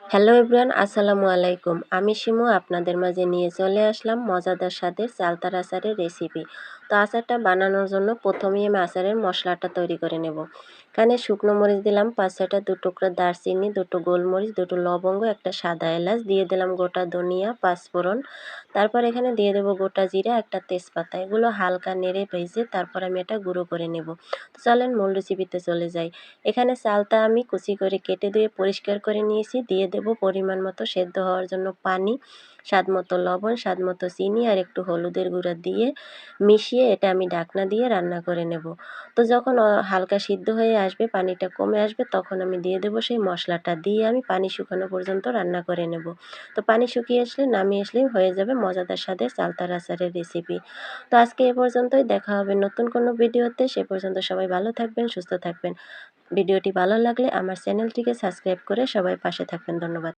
Hello everyone, আসসালামু আলাইকুম। আমি শিমু আপনাদের মাঝে নিয়ে চলে আসলাম মজাদার স্বাদের চালতার আচারের রেসিপি। তো আচারটা বানানোর জন্য প্রথমেই আমি আচারের মশলাটা তৈরি করে নেব। এখানে শুকনো মরিচ দিলাম ৫-৬টা, ২ টুকরা দারচিনি, ২টো গোলমরিচ, ২টো লবঙ্গ, একটা সাদা এলাচ, দিয়ে দিলাম গোটা ধনিয়া, পাঁচফোড়ন। তারপর এখানে দিয়ে দেবো গোটা জিরা, একটা তেজপাতা। এগুলো হালকা নেড়ে ভেজে তারপর আমি এটা গুঁড়ো করে নেব। তো চলেন মূল রেসিপিতে চলে যাই। এখানে চালটা আমি কুচি করে কেটে ধুয়ে পরিষ্কার করে নিয়েছি। দিয়ে দেব পরিমাণ মতো সেদ্ধ হওয়ার জন্য পানি, স্বাদমতো লবণ, স্বাদমতো চিনি আর একটু হলুদের গুঁড়া দিয়ে মিশিয়ে এটা আমি ঢাকনা দিয়ে রান্না করে নেব। তো যখন হালকা সিদ্ধ হয়ে আসবে, পানিটা কমে আসবে, তখন আমি দিয়ে দেব সেই মশলাটা। দিয়ে আমি পানি শুকানো পর্যন্ত রান্না করে নেব। তো পানি শুকিয়ে আসলে নামিয়ে আসলেই হয়ে যাবে মজাদার স্বাদের চালতার আচারের রেসিপি। তো আজকে এ পর্যন্তই। দেখা হবে নতুন কোনো ভিডিওতে। সে পর্যন্ত সবাই ভালো থাকবেন, সুস্থ থাকবেন। ভিডিওটি ভালো লাগলে আমার চ্যানেলটিকে সাবস্ক্রাইব করে সবাই পাশে থাকবেন। ধন্যবাদ।